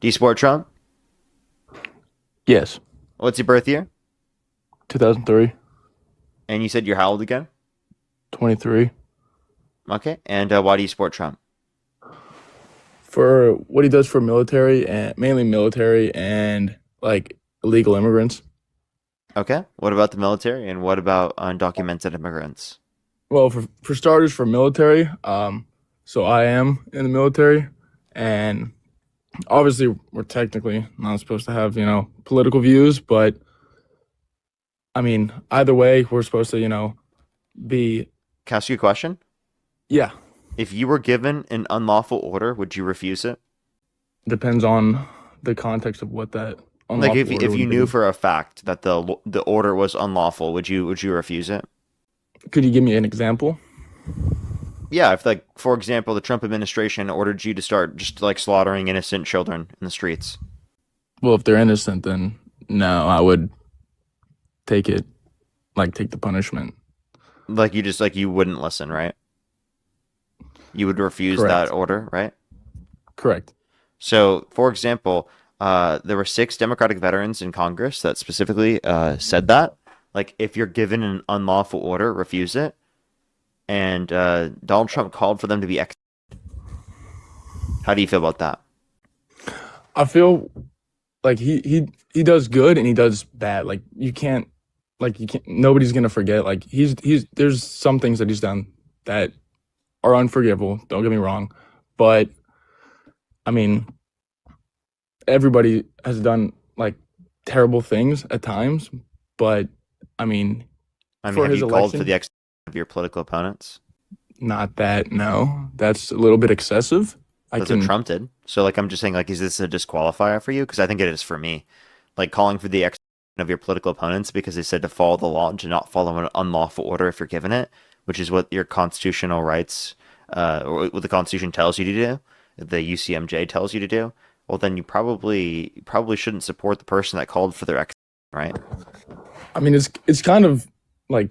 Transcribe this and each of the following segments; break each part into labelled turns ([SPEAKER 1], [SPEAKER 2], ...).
[SPEAKER 1] Do you support Trump?
[SPEAKER 2] Yes.
[SPEAKER 1] What's your birth year?
[SPEAKER 2] 2003,
[SPEAKER 1] And you said you're how old again?
[SPEAKER 2] 23.
[SPEAKER 1] Okay. And why do you support Trump?
[SPEAKER 2] For what he does for military and mainly military and like illegal immigrants.
[SPEAKER 1] Okay. What about the military and what about undocumented immigrants?
[SPEAKER 2] Well, for starters, for military, so I am in the military, and obviously we're technically not supposed to have, political views, but I mean, either way, we're supposed to, be,
[SPEAKER 1] Can I ask you a question?
[SPEAKER 2] yeah,
[SPEAKER 1] If you were given an unlawful order, would you refuse it?
[SPEAKER 2] depends on the context of what that
[SPEAKER 1] Like
[SPEAKER 2] unlawful order
[SPEAKER 1] if you
[SPEAKER 2] would
[SPEAKER 1] knew
[SPEAKER 2] be.
[SPEAKER 1] for a fact that the order was unlawful, would you refuse it?
[SPEAKER 2] Could you give me an example?
[SPEAKER 1] Yeah, if like for example, the Trump administration ordered you to start just like slaughtering innocent children in the streets.
[SPEAKER 2] Well, if they're innocent, then no, I would take it, take the punishment.
[SPEAKER 1] Like you wouldn't listen, right? You would refuse that
[SPEAKER 2] Correct.
[SPEAKER 1] order, right?
[SPEAKER 2] Correct.
[SPEAKER 1] So, for example, there were 6 Democratic veterans in Congress that specifically said that, like, if you're given an unlawful order, refuse it. And Donald Trump called for them to be How do you feel about that?
[SPEAKER 2] I feel like he does good and he does bad. Nobody's gonna forget. Like there's some things that he's done that are unforgivable. Don't get me wrong, but I mean, everybody has done like terrible things at times. But I mean,
[SPEAKER 1] I mean,
[SPEAKER 2] for
[SPEAKER 1] have
[SPEAKER 2] his
[SPEAKER 1] you called for
[SPEAKER 2] election,
[SPEAKER 1] the of your political opponents?
[SPEAKER 2] not that. No, that's a little bit excessive. I
[SPEAKER 1] That's what
[SPEAKER 2] can.
[SPEAKER 1] Trump did. So, like, I'm just saying, like, is this a disqualifier for you? Because I think it is for me. Like, calling for the of your political opponents because they said to follow the law and to not follow an unlawful order if you're given it, which is what your constitutional rights, or what the Constitution tells you to do, the UCMJ tells you to do. Well, then you probably shouldn't support the person that called for their right?
[SPEAKER 2] I mean, it's kind of like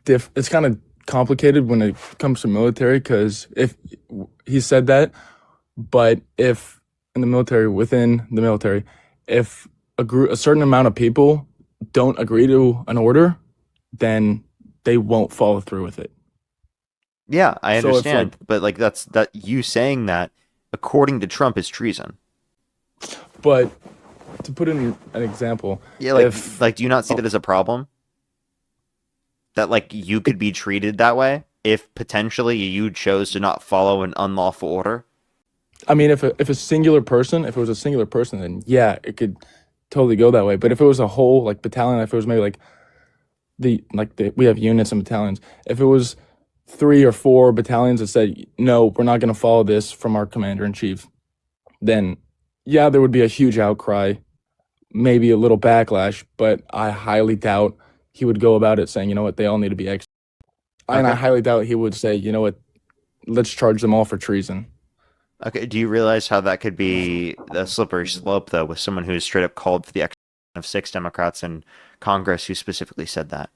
[SPEAKER 2] it's kind of complicated when it comes to military because if he said that, but if in the military, within the military, if a certain amount of people don't agree to an order, then they won't follow through with it.
[SPEAKER 1] Yeah, I
[SPEAKER 2] So if
[SPEAKER 1] understand, but like that you saying that according to Trump is treason.
[SPEAKER 2] but to put in an example,
[SPEAKER 1] Yeah, like
[SPEAKER 2] if
[SPEAKER 1] do you not see that as a problem? That like you could be treated that way if potentially you chose to not follow an unlawful order?
[SPEAKER 2] I mean, if a singular person, if it was a singular person, then yeah, it could totally go that way. But if it was a whole like battalion, if it was maybe we have units and battalions. If it was 3 or 4 battalions that said, no, we're not going to follow this from our commander in chief, then yeah, there would be a huge outcry, maybe a little backlash, but I highly doubt he would go about it saying, you know what, they all need to be and I
[SPEAKER 1] Okay.
[SPEAKER 2] highly doubt he would say, you know what, let's charge them all for treason.
[SPEAKER 1] Okay. Do you realize how that could be a slippery slope though, with someone who straight up called for the of 6 Democrats in Congress who specifically said that?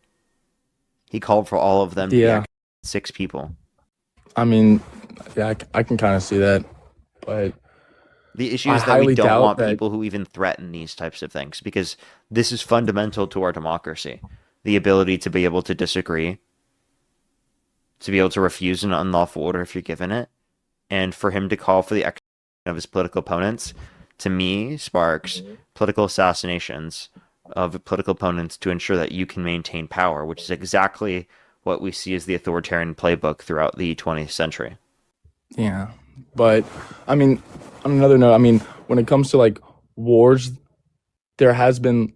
[SPEAKER 1] He called for all of them to be
[SPEAKER 2] Yeah,
[SPEAKER 1] 6 people.
[SPEAKER 2] I mean, yeah, I can kind of see that, but
[SPEAKER 1] The issue
[SPEAKER 2] I
[SPEAKER 1] is that we
[SPEAKER 2] highly
[SPEAKER 1] don't
[SPEAKER 2] doubt
[SPEAKER 1] want
[SPEAKER 2] that.
[SPEAKER 1] people who even threaten these types of things because this is fundamental to our democracy. The ability to be able to disagree, to be able to refuse an unlawful order if you're given it, and for him to call for the execution of his political opponents, to me, sparks political assassinations of political opponents to ensure that you can maintain power, which is exactly what we see as the authoritarian playbook throughout the 20th century.
[SPEAKER 2] Yeah, but I mean, on another note, I mean, when it comes to like wars, there has been,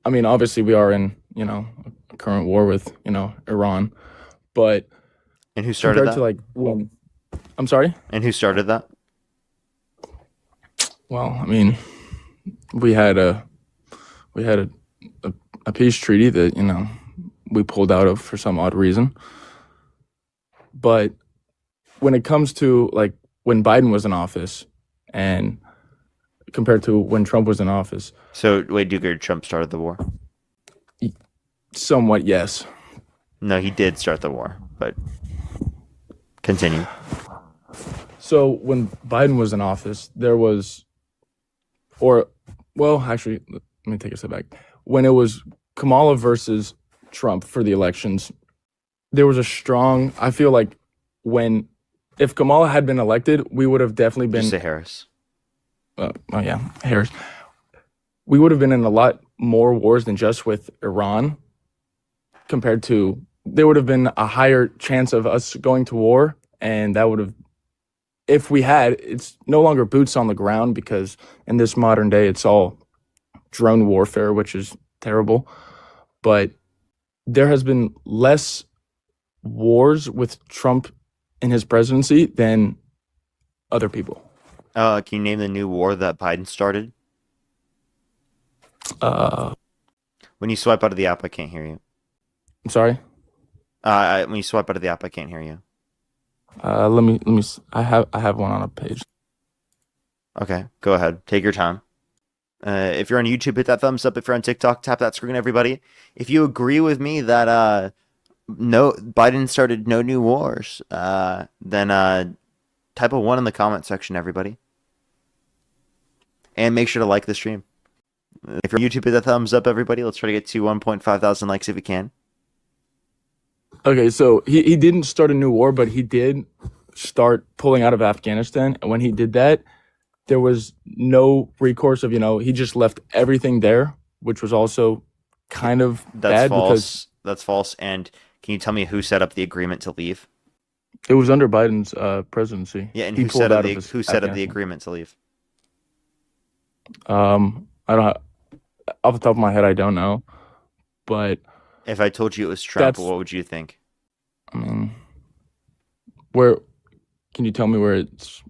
[SPEAKER 2] I mean, obviously we are in, a current war with, Iran, but
[SPEAKER 1] And who started
[SPEAKER 2] compared to
[SPEAKER 1] that?
[SPEAKER 2] like when, I'm sorry?
[SPEAKER 1] And who started that?
[SPEAKER 2] Well, I mean, we had a we had a peace treaty that, we pulled out of for some odd reason. But when it comes to like when Biden was in office and compared to when Trump was in office,
[SPEAKER 1] So, wait, Trump started the war?
[SPEAKER 2] somewhat yes.
[SPEAKER 1] No, he did start the war, but continue.
[SPEAKER 2] So when Biden was in office, there was, or, well, actually, let me take a step back. When it was Kamala versus Trump for the elections, there was a strong, I feel like when, if Kamala had been elected, we would have definitely
[SPEAKER 1] Just
[SPEAKER 2] been,
[SPEAKER 1] say Harris.
[SPEAKER 2] oh yeah, Harris. We would have been in a lot more wars than just with Iran compared to, there would have been a higher chance of us going to war. And that would have, if we had, it's no longer boots on the ground because in this modern day, it's all drone warfare, which is terrible. But there has been less wars with Trump in his presidency than other people.
[SPEAKER 1] Can you name the new war that Biden started?
[SPEAKER 2] Uh,
[SPEAKER 1] When you swipe out of the app, I can't hear you.
[SPEAKER 2] I'm sorry.
[SPEAKER 1] When you swipe out of the app, I can't hear you.
[SPEAKER 2] Let me. I have one on a page.
[SPEAKER 1] Okay, go ahead. Take your time. If you're on YouTube, hit that thumbs up. If you're on TikTok, tap that screen, everybody. If you agree with me that no Biden started no new wars, then type a 1 in the comment section, everybody. And make sure to like the stream. If you're on YouTube, hit that thumbs up, everybody. Let's try to get to 1.5 thousand likes if we can.
[SPEAKER 2] Okay, so he didn't start a new war, but he did start pulling out of Afghanistan. And when he did that, there was no recourse of, he just left everything there, which was also kind of
[SPEAKER 1] That's
[SPEAKER 2] bad
[SPEAKER 1] false.
[SPEAKER 2] because
[SPEAKER 1] That's false. And can you tell me who set up the agreement to leave?
[SPEAKER 2] it was under Biden's presidency.
[SPEAKER 1] Yeah, and
[SPEAKER 2] He
[SPEAKER 1] who
[SPEAKER 2] pulled
[SPEAKER 1] set
[SPEAKER 2] out
[SPEAKER 1] up
[SPEAKER 2] of
[SPEAKER 1] the
[SPEAKER 2] his
[SPEAKER 1] who set up the
[SPEAKER 2] Afghanistan.
[SPEAKER 1] agreement to leave?
[SPEAKER 2] I don't off the top of my head, I don't know, but
[SPEAKER 1] If I told you it was Trump,
[SPEAKER 2] that's,
[SPEAKER 1] what would you think?
[SPEAKER 2] I mean, where can you tell me where it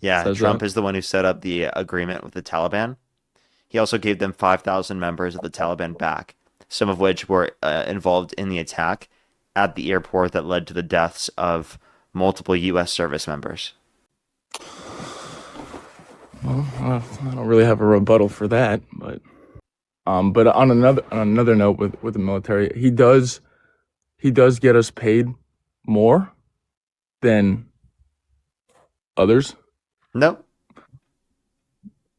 [SPEAKER 1] Yeah,
[SPEAKER 2] says
[SPEAKER 1] Trump
[SPEAKER 2] that?
[SPEAKER 1] is the one who set up the agreement with the Taliban. He also gave them 5,000 members of the Taliban back, some of which were involved in the attack at the airport that led to the deaths of multiple U.S. service members.
[SPEAKER 2] Well, I don't really have a rebuttal for that, but on another note with the military, he does get us paid more than others.
[SPEAKER 1] Nope.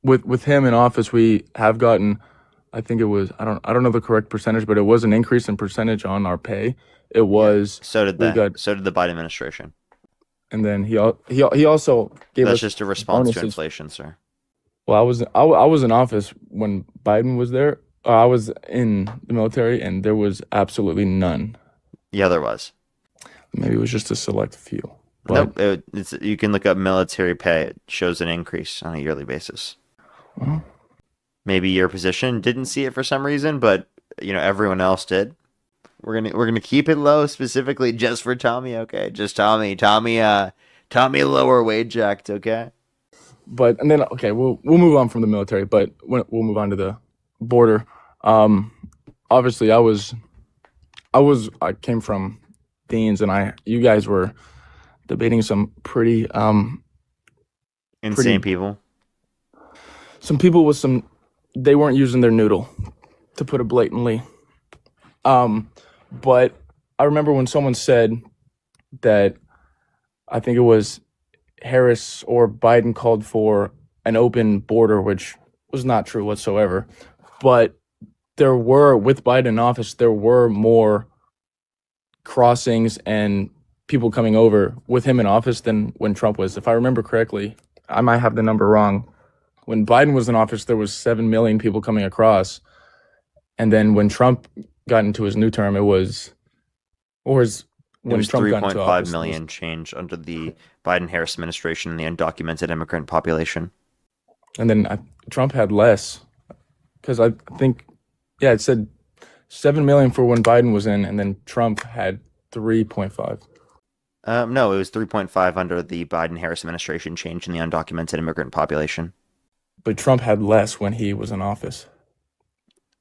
[SPEAKER 2] With him in office, we have gotten, I think it was, I don't know the correct percentage, but it was an increase in percentage on our pay. It was
[SPEAKER 1] So did
[SPEAKER 2] we
[SPEAKER 1] the
[SPEAKER 2] got,
[SPEAKER 1] so did the Biden administration.
[SPEAKER 2] and then he also gave
[SPEAKER 1] That's
[SPEAKER 2] us
[SPEAKER 1] just a response to
[SPEAKER 2] bonuses.
[SPEAKER 1] inflation, sir.
[SPEAKER 2] Well, I was in office when Biden was there. I was in the military, and there was absolutely none.
[SPEAKER 1] Yeah, there was.
[SPEAKER 2] Maybe it was just a select few. But
[SPEAKER 1] Nope. You can look up military pay. It shows an increase on a yearly basis.
[SPEAKER 2] well,
[SPEAKER 1] Maybe your position didn't see it for some reason, but everyone else did. We're gonna keep it low specifically just for Tommy, okay? Just Tommy. Tommy Lower Wage Act, okay?
[SPEAKER 2] and then okay, we'll move on from the military, but we'll move on to the border. Obviously, I came from Dean's, and you guys were debating some pretty
[SPEAKER 1] Insane people.
[SPEAKER 2] some people with some, they weren't using their noodle, to put it blatantly. But I remember when someone said that, I think it was Harris or Biden called for an open border, which was not true whatsoever. But with Biden in office, there were more crossings and people coming over with him in office than when Trump was. If I remember correctly, I might have the number wrong. When Biden was in office, there was 7 million people coming across. And then when Trump got into his new term,
[SPEAKER 1] It was
[SPEAKER 2] when Trump got into
[SPEAKER 1] 3.5
[SPEAKER 2] office,
[SPEAKER 1] million change under the Biden-Harris administration and the undocumented immigrant population.
[SPEAKER 2] and then Trump had less. Because I think, yeah, it said 7 million for when Biden was in, and then Trump had 3.5.
[SPEAKER 1] No, it was 3.5 under the Biden-Harris administration change in the undocumented immigrant population.
[SPEAKER 2] But Trump had less when he was in office.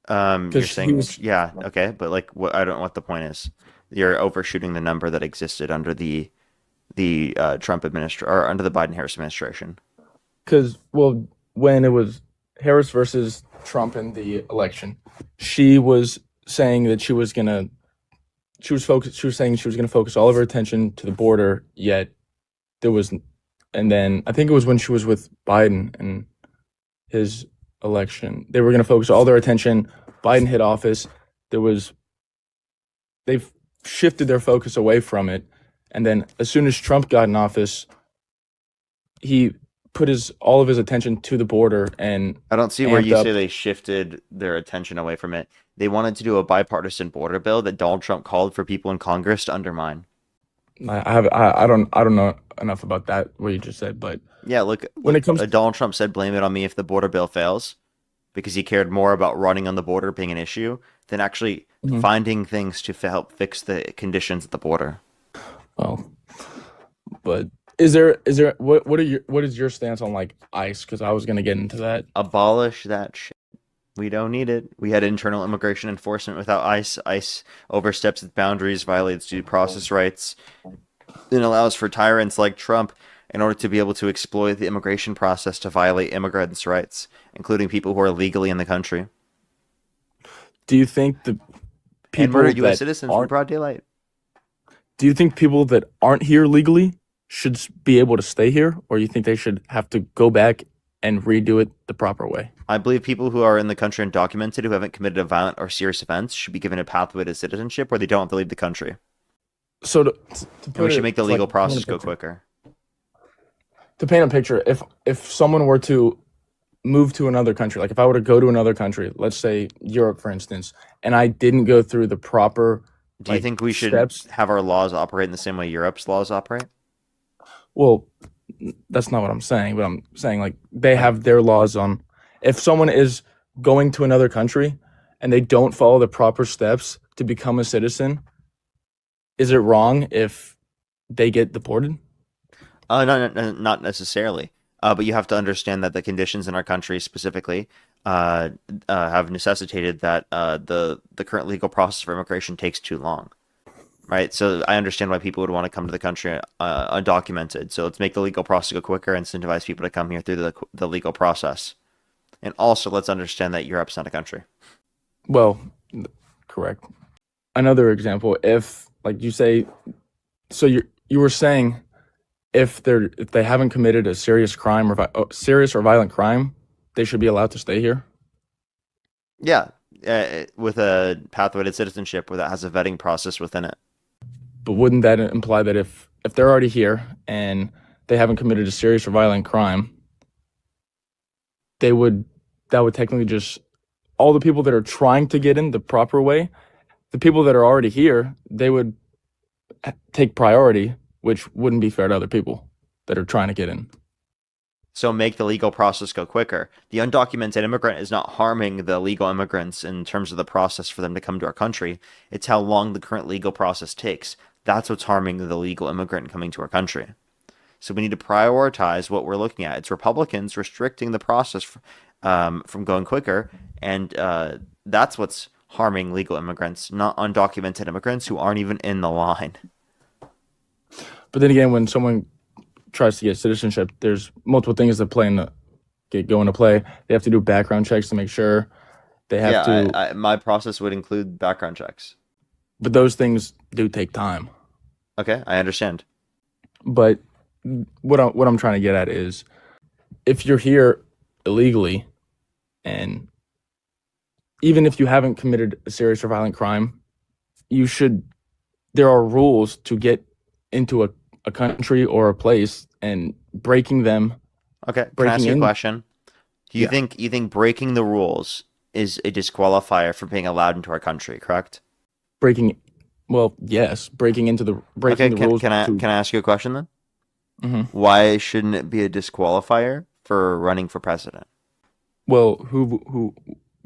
[SPEAKER 1] You're
[SPEAKER 2] 'Cause he
[SPEAKER 1] saying,
[SPEAKER 2] was-
[SPEAKER 1] yeah, okay, but like, what? I don't know what the point is. You're overshooting the number that existed under the Trump administration or under the Biden-Harris administration.
[SPEAKER 2] Because, well, when it was Harris versus Trump in the election, she was saying that she was going to She was saying she was going to focus all of her attention to the border. Yet there was, and then I think it was when she was with Biden and his election, they were going to focus all their attention. Biden hit office. There was they've shifted their focus away from it, and then as soon as Trump got in office, he put his all of his attention to the border and
[SPEAKER 1] I don't see where
[SPEAKER 2] amped
[SPEAKER 1] you
[SPEAKER 2] up.
[SPEAKER 1] say they shifted their attention away from it. They wanted to do a bipartisan border bill that Donald Trump called for people in Congress to undermine.
[SPEAKER 2] I don't know enough about that what you just said, but
[SPEAKER 1] Yeah, look,
[SPEAKER 2] when it comes,
[SPEAKER 1] Donald Trump said blame it on me if the border bill fails because he cared more about running on the border being an issue than actually
[SPEAKER 2] Mhm.
[SPEAKER 1] finding things to help fix the conditions at the border.
[SPEAKER 2] Well, but what is your stance on like ICE? Because I was gonna get into that.
[SPEAKER 1] Abolish that shit. We don't need it. We had internal immigration enforcement without ICE. ICE oversteps its boundaries, violates due process rights, and allows for tyrants like Trump in order to be able to exploit the immigration process to violate immigrants' rights, including people who are legally in the country
[SPEAKER 2] Do you think the
[SPEAKER 1] and murder
[SPEAKER 2] people
[SPEAKER 1] U.S.
[SPEAKER 2] that
[SPEAKER 1] citizens in
[SPEAKER 2] aren't
[SPEAKER 1] broad daylight.
[SPEAKER 2] do you think people that aren't here legally should be able to stay here, or you think they should have to go back and redo it the proper way?
[SPEAKER 1] I believe people who are in the country undocumented who haven't committed a violent or serious offense should be given a pathway to citizenship where they don't have to leave the country.
[SPEAKER 2] So to
[SPEAKER 1] And we
[SPEAKER 2] put
[SPEAKER 1] should
[SPEAKER 2] it
[SPEAKER 1] make the
[SPEAKER 2] to like
[SPEAKER 1] legal
[SPEAKER 2] paint a
[SPEAKER 1] process go
[SPEAKER 2] picture,
[SPEAKER 1] quicker.
[SPEAKER 2] to paint a picture, if someone were to move to another country, like if I were to go to another country, let's say Europe, for instance, and I didn't go through the proper
[SPEAKER 1] Do you
[SPEAKER 2] like
[SPEAKER 1] think we should
[SPEAKER 2] steps,
[SPEAKER 1] have our laws operate in the same way Europe's laws operate?
[SPEAKER 2] well, that's not what I'm saying, but I'm saying like they
[SPEAKER 1] Okay.
[SPEAKER 2] have their laws on if someone is going to another country and they don't follow the proper steps to become a citizen, is it wrong if they get deported?
[SPEAKER 1] No, no, not necessarily. But you have to understand that the conditions in our country specifically have necessitated that the current legal process for immigration takes too long, right? So I understand why people would want to come to the country undocumented. So let's make the legal process go quicker, incentivize people to come here through the legal process. And also, let's understand that Europe's not a country.
[SPEAKER 2] Well, correct. Another example, if like you say, so you were saying if they haven't committed a serious crime or serious or violent crime, they should be allowed to stay here.
[SPEAKER 1] Yeah, with a pathway to citizenship where that has a vetting process within it.
[SPEAKER 2] But wouldn't that imply that if they're already here and they haven't committed a serious or violent crime, they would that would technically just all the people that are trying to get in the proper way, the people that are already here, they would take priority, which wouldn't be fair to other people that are trying to get in.
[SPEAKER 1] So make the legal process go quicker. The undocumented immigrant is not harming the legal immigrants in terms of the process for them to come to our country. It's how long the current legal process takes. That's what's harming the legal immigrant coming to our country. So we need to prioritize what we're looking at. It's Republicans restricting the process from going quicker, and that's what's harming legal immigrants, not undocumented immigrants who aren't even in the line.
[SPEAKER 2] But then again, when someone tries to get citizenship, there's multiple things that go into play. They have to do background checks to make sure they have
[SPEAKER 1] Yeah,
[SPEAKER 2] to,
[SPEAKER 1] my process would include background checks.
[SPEAKER 2] but those things do take time.
[SPEAKER 1] Okay, I understand.
[SPEAKER 2] But what I'm trying to get at is if you're here illegally and even if you haven't committed a serious or violent crime, you should there are rules to get into a country or a place and
[SPEAKER 1] Okay, can I
[SPEAKER 2] breaking
[SPEAKER 1] ask you a
[SPEAKER 2] in.
[SPEAKER 1] question? Do
[SPEAKER 2] Yeah,
[SPEAKER 1] you think breaking the rules is a disqualifier for being allowed into our country, correct?
[SPEAKER 2] breaking well, yes, breaking
[SPEAKER 1] Okay,
[SPEAKER 2] the rules to
[SPEAKER 1] can I ask you a question then?
[SPEAKER 2] mhm.
[SPEAKER 1] Why shouldn't it be a disqualifier for running for president?
[SPEAKER 2] Well, who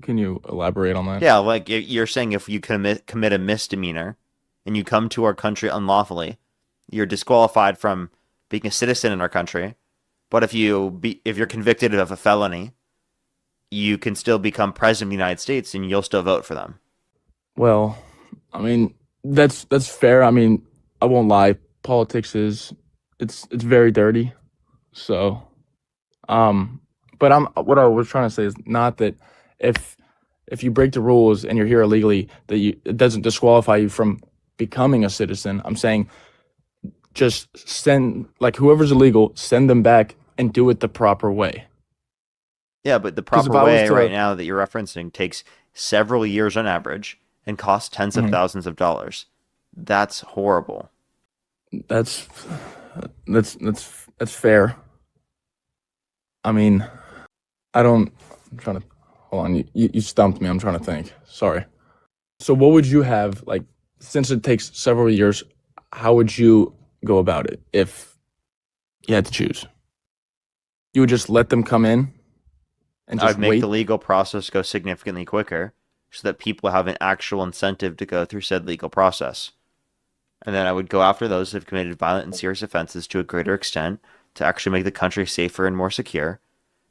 [SPEAKER 2] can you elaborate on that?
[SPEAKER 1] Yeah, like you're saying if you commit a misdemeanor and you come to our country unlawfully, you're disqualified from being a citizen in our country. But if you're convicted of a felony, you can still become president of the United States and you'll still vote for them.
[SPEAKER 2] Well, I mean, that's fair. I mean, I won't lie. Politics is it's very dirty. So, um, but I'm what I was trying to say is not that if if you break the rules and you're here illegally, it doesn't disqualify you from becoming a citizen. I'm saying just send like whoever's illegal, send them back and do it the proper way.
[SPEAKER 1] Yeah, but the
[SPEAKER 2] Because if
[SPEAKER 1] proper
[SPEAKER 2] I was
[SPEAKER 1] way right
[SPEAKER 2] to,
[SPEAKER 1] now that you're referencing takes several years on average and costs tens of
[SPEAKER 2] Mhm.
[SPEAKER 1] thousands of dollars. That's horrible.
[SPEAKER 2] that's that's fair. I mean, I don't. I'm trying to hold on. You stumped me. I'm trying to think. Sorry. So what would you have like since it takes several years? How would you go about it if you had to choose? You would just let them come in and just
[SPEAKER 1] I'd make the
[SPEAKER 2] wait.
[SPEAKER 1] legal process go significantly quicker so that people have an actual incentive to go through said legal process. And then I would go after those that have committed violent and serious offenses to a greater extent to actually make the country safer and more secure.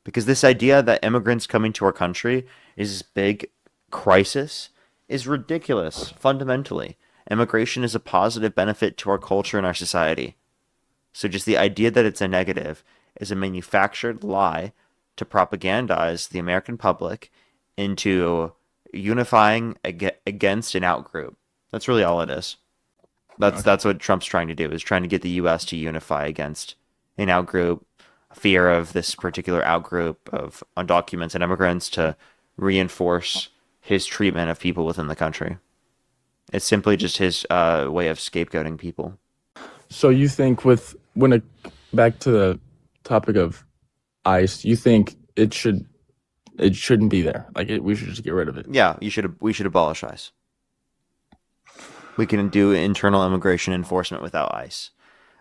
[SPEAKER 1] Because this idea that immigrants coming to our country is this big crisis is ridiculous, fundamentally. Immigration is a positive benefit to our culture and our society. So just the idea that it's a negative is a manufactured lie to propagandize the American public into unifying against an outgroup. That's really all it is.
[SPEAKER 2] Okay.
[SPEAKER 1] That's what Trump's trying to do, is trying to get the US to unify against an outgroup, fear of this particular outgroup of undocumented immigrants to reinforce his treatment of people within the country. It's simply just his way of scapegoating people.
[SPEAKER 2] So you think with when it back to the topic of ICE, you think it shouldn't be there. Like we should just get rid of it.
[SPEAKER 1] Yeah, we should abolish ICE. We can do internal immigration enforcement without ICE.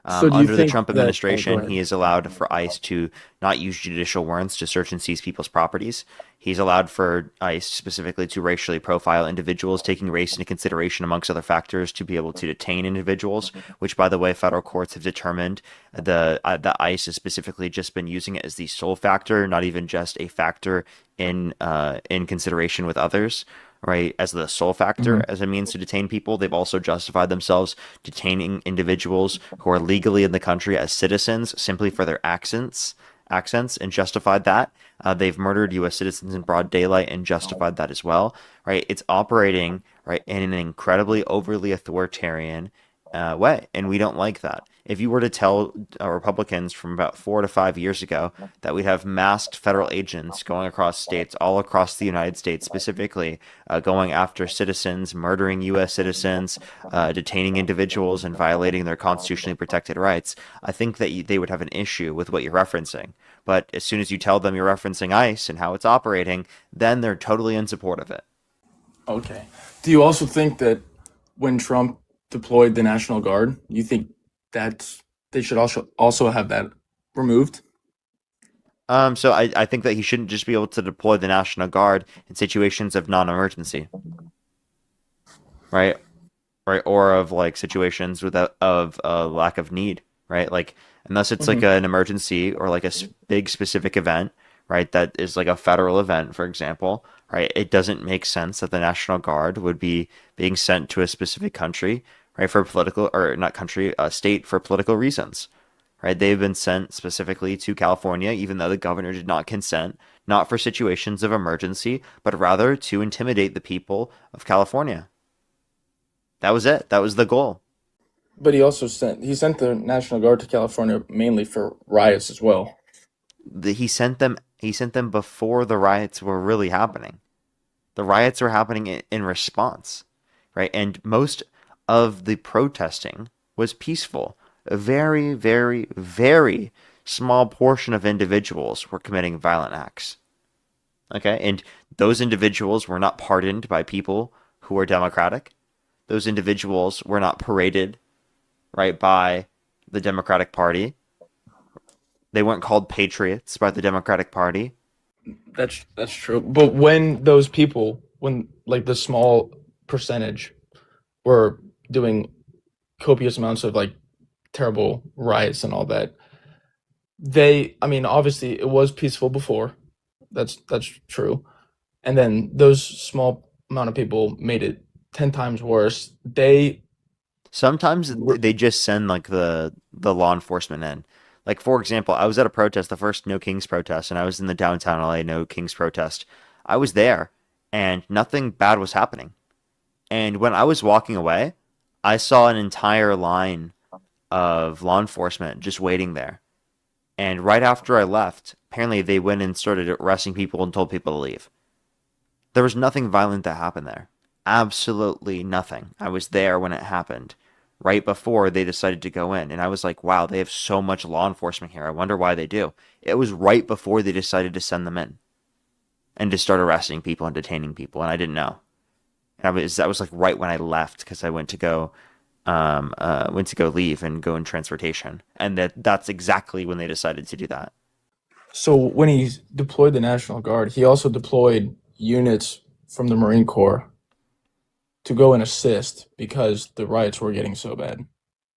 [SPEAKER 2] So do you
[SPEAKER 1] Under the
[SPEAKER 2] think
[SPEAKER 1] Trump
[SPEAKER 2] that? Oh, go
[SPEAKER 1] administration,
[SPEAKER 2] ahead.
[SPEAKER 1] he is allowed for ICE to not use judicial warrants to search and seize people's properties. He's allowed for ICE specifically to racially profile individuals, taking race into consideration amongst other factors to be able to detain individuals, which, by the way, federal courts have determined that ICE has specifically just been using it as the sole factor, not even just a factor in consideration with others, right, as the sole factor
[SPEAKER 2] Mhm.
[SPEAKER 1] as a means to detain people. They've also justified themselves detaining individuals who are legally in the country as citizens simply for their accents and justified that. They've murdered U.S. citizens in broad daylight and justified that as well, right? It's operating right in an incredibly overly authoritarian way, and we don't like that. If you were to tell Republicans from about 4 to 5 years ago that we'd have masked federal agents going across states, all across the United States, specifically going after citizens, murdering U.S. citizens, detaining individuals, and violating their constitutionally protected rights, I think that they would have an issue with what you're referencing. But as soon as you tell them you're referencing ICE and how it's operating, then they're totally in support of it.
[SPEAKER 2] Okay. Do you also think that when Trump deployed the National Guard, you think that they should also have that removed?
[SPEAKER 1] So I think that he shouldn't just be able to deploy the National Guard in situations of non-emergency, right? Right, or of like situations without of lack of need, right? Like unless it's like
[SPEAKER 2] Hmm.
[SPEAKER 1] an emergency or like a big specific event, right? That is like a federal event, for example, right? It doesn't make sense that the National Guard would be being sent to a specific country, right, for political or not country, state for political reasons, right? They've been sent specifically to California, even though the governor did not consent, not for situations of emergency, but rather to intimidate the people of California. That was it. That was the goal.
[SPEAKER 2] But he sent the National Guard to California mainly for riots as well.
[SPEAKER 1] He sent them before the riots were really happening. The riots were happening in response, right? And most of the protesting was peaceful. A very, very, very small portion of individuals were committing violent acts. Okay? And those individuals were not pardoned by people who were democratic. Those individuals were not paraded, right, by the Democratic Party. They weren't called patriots by the Democratic Party.
[SPEAKER 2] That's true. But when those people, when like the small percentage were doing copious amounts of like terrible riots and all that, I mean, obviously it was peaceful before. That's true. And then those small amount of people made it 10 times worse.
[SPEAKER 1] Sometimes
[SPEAKER 2] Were,
[SPEAKER 1] they just send like the law enforcement in. Like for example, I was at a protest, the first No Kings protest, and I was in the downtown LA No Kings protest. I was there and nothing bad was happening. And when I was walking away, I saw an entire line of law enforcement just waiting there. And right after I left, apparently they went and started arresting people and told people to leave. There was nothing violent that happened there. Absolutely nothing. I was there when it happened, right before they decided to go in. And I was like, wow, they have so much law enforcement here. I wonder why they do. It was right before they decided to send them in and to start arresting people and detaining people. And I didn't know. And that was like right when I left because I went to go leave and go in transportation. And that's exactly when they decided to do that.
[SPEAKER 2] So when he deployed the National Guard, he also deployed units from the Marine Corps to go and assist because the riots were getting so bad.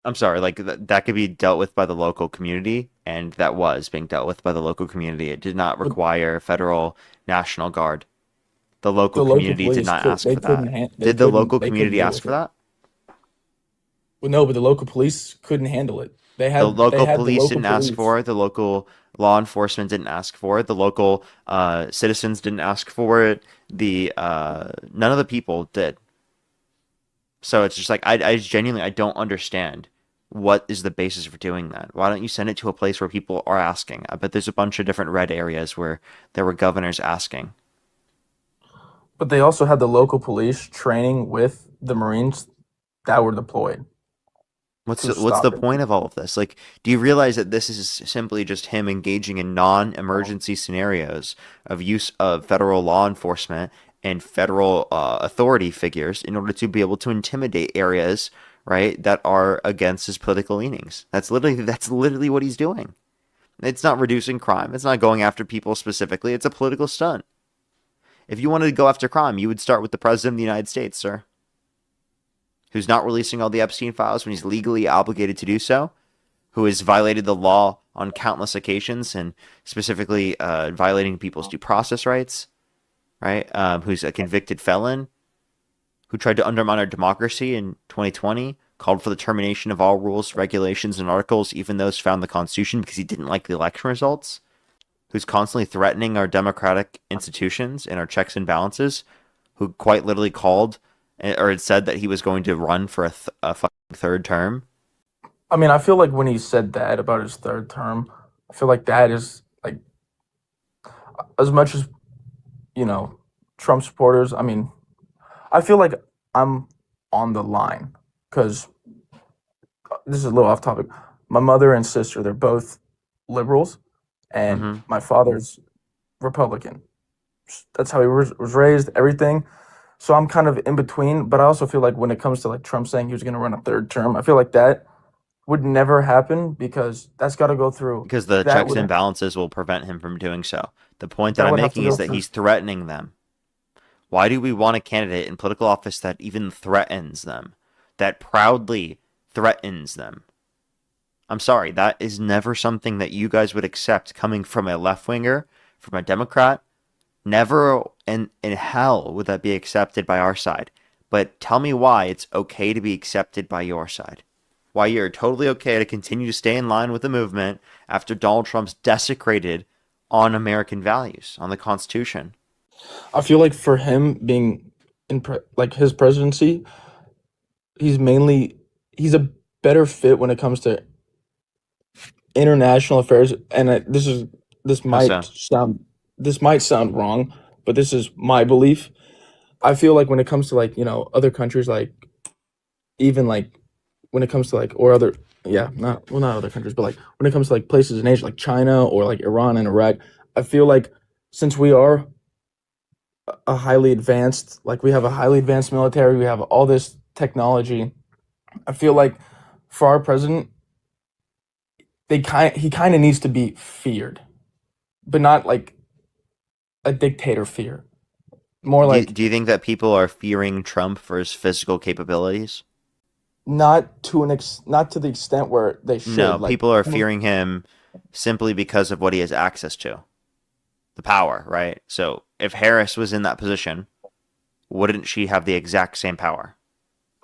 [SPEAKER 1] I'm sorry, like that could be dealt with by the local community, and that was being dealt with by the local community. It did not
[SPEAKER 2] But
[SPEAKER 1] require federal National Guard. The local
[SPEAKER 2] the local
[SPEAKER 1] community did
[SPEAKER 2] police
[SPEAKER 1] not
[SPEAKER 2] could
[SPEAKER 1] ask for that. Did the local
[SPEAKER 2] they couldn't
[SPEAKER 1] community
[SPEAKER 2] deal
[SPEAKER 1] ask
[SPEAKER 2] with
[SPEAKER 1] for
[SPEAKER 2] it.
[SPEAKER 1] that?
[SPEAKER 2] Well, no, but the local police couldn't handle it.
[SPEAKER 1] The
[SPEAKER 2] They
[SPEAKER 1] local
[SPEAKER 2] had the
[SPEAKER 1] police
[SPEAKER 2] local
[SPEAKER 1] didn't ask
[SPEAKER 2] police.
[SPEAKER 1] for it. The local law enforcement didn't ask for it. The local citizens didn't ask for it. The none of the people did. So it's just like I genuinely I don't understand what is the basis for doing that. Why don't you send it to a place where people are asking? I bet there's a bunch of different red areas where there were governors asking.
[SPEAKER 2] But they also had the local police training with the Marines that were deployed to
[SPEAKER 1] What's the
[SPEAKER 2] stop it.
[SPEAKER 1] point of all of this? Like, do you realize that this is simply just him engaging in non-emergency scenarios of use of federal law enforcement and federal authority figures in order to be able to intimidate areas, right, that are against his political leanings? That's literally what he's doing. It's not reducing crime. It's not going after people specifically. It's a political stunt. If you wanted to go after crime, you would start with the president of the United States, sir, who's not releasing all the Epstein files when he's legally obligated to do so, who has violated the law on countless occasions and specifically violating people's due process rights, right? Who's a convicted felon, who tried to undermine our democracy in 2020, called for the termination of all rules, regulations, and articles, even those found in the Constitution because he didn't like the election results, who's constantly threatening our democratic institutions and our checks and balances, who quite literally called or had said that he was going to run for a fucking third term.
[SPEAKER 2] I mean, I feel like when he said that about his third term, I feel like that is like as much as you know Trump supporters. I mean, I feel like I'm on the line because this is a little off topic. My mother and sister, they're both liberals, and
[SPEAKER 1] Mm-hmm.
[SPEAKER 2] my father's Republican. That's how he was raised, everything. So I'm kind of in between, but I also feel like when it comes to like Trump saying he was going to run a third term, I feel like that would never happen because that's got to go through.
[SPEAKER 1] Because the
[SPEAKER 2] That
[SPEAKER 1] checks
[SPEAKER 2] would
[SPEAKER 1] and balances will prevent him from doing so. The point that
[SPEAKER 2] that
[SPEAKER 1] I'm
[SPEAKER 2] would have to
[SPEAKER 1] making is
[SPEAKER 2] go
[SPEAKER 1] that
[SPEAKER 2] through.
[SPEAKER 1] he's threatening them. Why do we want a candidate in political office that even threatens them? That proudly threatens them? I'm sorry, that is never something that you guys would accept coming from a left winger, from a Democrat. Never in hell would that be accepted by our side. But tell me why it's okay to be accepted by your side. Why you're totally okay to continue to stay in line with the movement after Donald Trump's desecrated on American values, on the Constitution.
[SPEAKER 2] I feel like for him being like his presidency, he's mainly he's a better fit when it comes to international affairs. And this
[SPEAKER 1] How
[SPEAKER 2] might
[SPEAKER 1] so?
[SPEAKER 2] sound this might sound wrong, but this is my belief. I feel like when it comes to like other countries, like even like when it comes to like or other yeah not other countries, but like when it comes to like places in Asia like China or like Iran and Iraq, I feel like since we are a highly advanced like we have a highly advanced military, we have all this technology. I feel like for our president, he kind of needs to be feared, but not like a dictator fear. More like
[SPEAKER 1] Do you think that people are fearing Trump for his physical capabilities?
[SPEAKER 2] not to the extent where they
[SPEAKER 1] No,
[SPEAKER 2] should. Like
[SPEAKER 1] people are fearing him simply because of what he has access to, the power, right? So if Harris was in that position, wouldn't she have the exact same power?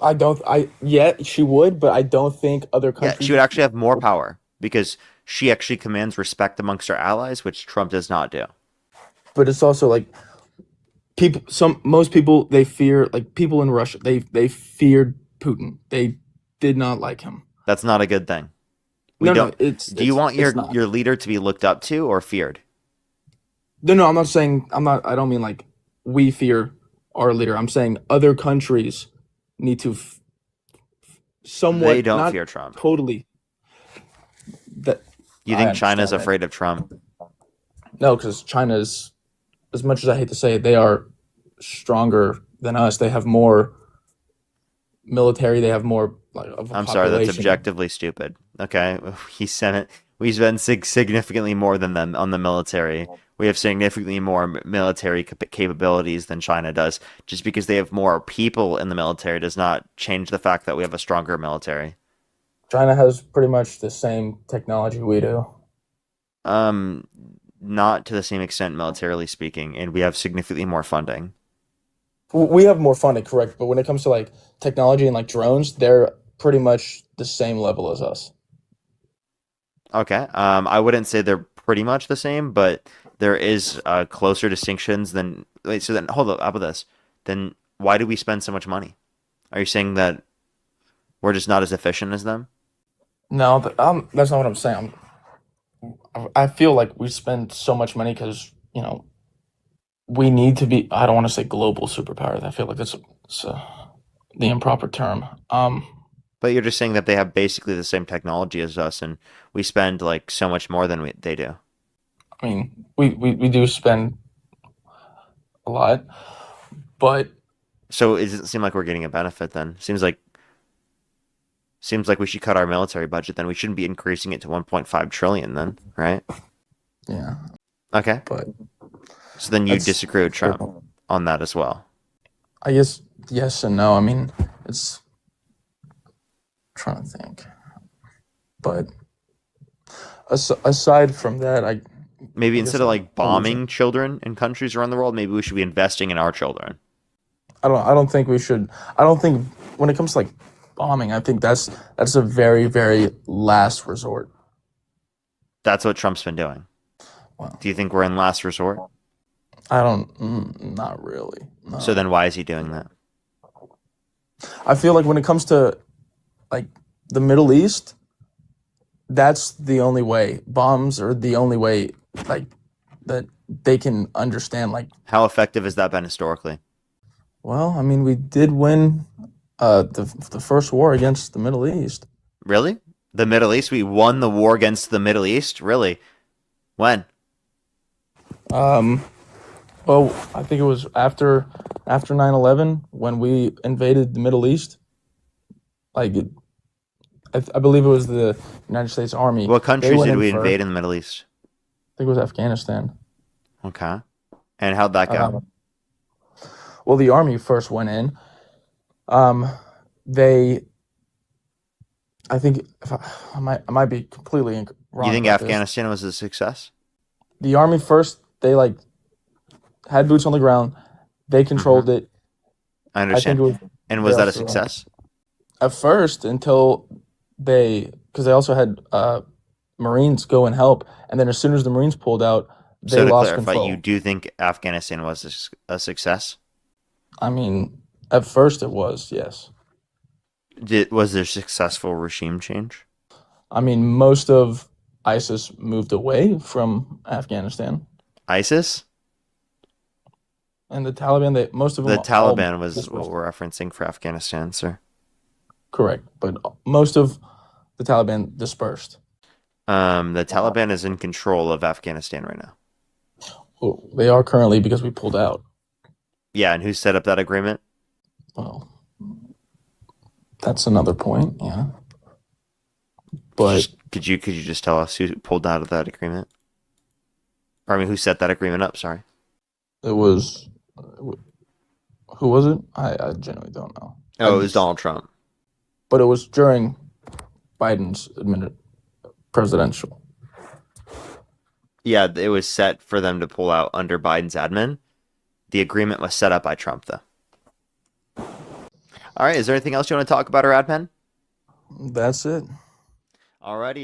[SPEAKER 2] I don't. I yeah, she would, but I don't think other
[SPEAKER 1] Yeah, she
[SPEAKER 2] countries
[SPEAKER 1] would actually have more
[SPEAKER 2] would.
[SPEAKER 1] power because she actually commands respect amongst her allies, which Trump does not do.
[SPEAKER 2] But it's also like people. Some most people they fear like people in Russia. They feared. Putin. They did not like him.
[SPEAKER 1] That's not a good thing. We
[SPEAKER 2] No, no,
[SPEAKER 1] don't. Do you want
[SPEAKER 2] it's not.
[SPEAKER 1] your leader to be looked up to or feared?
[SPEAKER 2] No, no, I'm not saying I'm not. I don't mean like we fear our leader. I'm saying other countries need to
[SPEAKER 1] They
[SPEAKER 2] somewhat,
[SPEAKER 1] don't
[SPEAKER 2] not
[SPEAKER 1] fear Trump.
[SPEAKER 2] totally. That
[SPEAKER 1] You
[SPEAKER 2] I
[SPEAKER 1] think China's
[SPEAKER 2] understand that.
[SPEAKER 1] afraid of Trump?
[SPEAKER 2] No, because China is, as much as I hate to say it, they are stronger than us. They have more military. They have more like of a
[SPEAKER 1] I'm sorry, that's
[SPEAKER 2] population.
[SPEAKER 1] objectively stupid. Okay, he sent it. We spend significantly more than them on the military. We have significantly more military capabilities than China does. Just because they have more people in the military does not change the fact that we have a stronger military.
[SPEAKER 2] China has pretty much the same technology we do.
[SPEAKER 1] Um, Not to the same extent militarily speaking, and we have significantly more funding.
[SPEAKER 2] We have more funding, correct? But when it comes to like technology and like drones, they're pretty much the same level as us.
[SPEAKER 1] Okay. I wouldn't say they're pretty much the same, but there is closer distinctions than. Wait, so then hold up. How about this? Then why do we spend so much money? Are you saying that we're just not as efficient as them?
[SPEAKER 2] No, that's not what I'm saying. I feel like we spend so much money because we need to be. I don't want to say global superpowers. I feel like it's the improper term.
[SPEAKER 1] But you're just saying that they have basically the same technology as us, and we spend like so much more than they do.
[SPEAKER 2] I mean, we do spend a lot, but
[SPEAKER 1] So it doesn't seem like we're getting a benefit then. Seems like we should cut our military budget then. We shouldn't be increasing it to 1.5 trillion then, right?
[SPEAKER 2] yeah,
[SPEAKER 1] Okay.
[SPEAKER 2] but
[SPEAKER 1] So then you
[SPEAKER 2] that's
[SPEAKER 1] disagree with
[SPEAKER 2] a fair
[SPEAKER 1] Trump
[SPEAKER 2] point.
[SPEAKER 1] on that as well.
[SPEAKER 2] I guess yes and no. I mean, it's trying to think, but aside from that,
[SPEAKER 1] Maybe
[SPEAKER 2] I
[SPEAKER 1] instead
[SPEAKER 2] guess
[SPEAKER 1] of
[SPEAKER 2] I'm
[SPEAKER 1] like
[SPEAKER 2] losing.
[SPEAKER 1] bombing children in countries around the world, maybe we should be investing in our children.
[SPEAKER 2] I don't think we should. I don't think when it comes to like bombing, I think that's a very very last resort.
[SPEAKER 1] That's what Trump's been doing.
[SPEAKER 2] Well,
[SPEAKER 1] Do you think we're in last resort?
[SPEAKER 2] I don't. Not really.
[SPEAKER 1] So
[SPEAKER 2] No.
[SPEAKER 1] then why is he doing that?
[SPEAKER 2] I feel like when it comes to like the Middle East, that's the only way. Bombs are the only way like that they can understand. Like,
[SPEAKER 1] How effective has that been historically?
[SPEAKER 2] well, I mean, we did win the first war against the Middle East.
[SPEAKER 1] Really? The Middle East? We won the war against the Middle East? Really? When?
[SPEAKER 2] Um, well, I think it was after 9/11 when we invaded the Middle East. Like, I believe it was the United States Army.
[SPEAKER 1] What
[SPEAKER 2] They
[SPEAKER 1] countries
[SPEAKER 2] went
[SPEAKER 1] did
[SPEAKER 2] in
[SPEAKER 1] we
[SPEAKER 2] first.
[SPEAKER 1] invade in the Middle East?
[SPEAKER 2] I think it was Afghanistan.
[SPEAKER 1] Okay. And how'd that go?
[SPEAKER 2] Um, well, the Army first went in. Um, they, I think, if I might be completely
[SPEAKER 1] You
[SPEAKER 2] wrong
[SPEAKER 1] think
[SPEAKER 2] about this.
[SPEAKER 1] Afghanistan was a success?
[SPEAKER 2] The Army first, they like had boots on the ground. They
[SPEAKER 1] Mm-hmm.
[SPEAKER 2] controlled it.
[SPEAKER 1] I
[SPEAKER 2] I think
[SPEAKER 1] understand.
[SPEAKER 2] it was
[SPEAKER 1] And
[SPEAKER 2] they
[SPEAKER 1] was that a
[SPEAKER 2] also
[SPEAKER 1] success?
[SPEAKER 2] at first until because they also had Marines go and help, and then as soon as the Marines pulled out,
[SPEAKER 1] So
[SPEAKER 2] they
[SPEAKER 1] to
[SPEAKER 2] lost
[SPEAKER 1] clarify, you
[SPEAKER 2] control.
[SPEAKER 1] do think Afghanistan was a success?
[SPEAKER 2] I mean, at first it was, yes.
[SPEAKER 1] Was there successful regime change?
[SPEAKER 2] I mean, most of ISIS moved away from Afghanistan,
[SPEAKER 1] ISIS?
[SPEAKER 2] and the Taliban, they most of
[SPEAKER 1] The
[SPEAKER 2] them all
[SPEAKER 1] Taliban was what
[SPEAKER 2] dispersed.
[SPEAKER 1] we're referencing for Afghanistan, sir.
[SPEAKER 2] Correct, but most of the Taliban dispersed.
[SPEAKER 1] The Taliban is in control of Afghanistan right now.
[SPEAKER 2] Well, they are currently because we pulled out.
[SPEAKER 1] Yeah, and who set up that agreement?
[SPEAKER 2] Well, that's another point, yeah. But
[SPEAKER 1] Could you just tell us who pulled out of that agreement? Or I mean, who set that agreement up? Sorry.
[SPEAKER 2] it was who was it? I genuinely don't know. I
[SPEAKER 1] Oh, it was
[SPEAKER 2] just,
[SPEAKER 1] Donald Trump.
[SPEAKER 2] but it was during Biden's presidential.
[SPEAKER 1] Yeah, it was set for them to pull out under Biden's admin. The agreement was set up by Trump, though. All right, is there anything else you want to talk about or admin?
[SPEAKER 2] That's it.
[SPEAKER 1] Alrighty.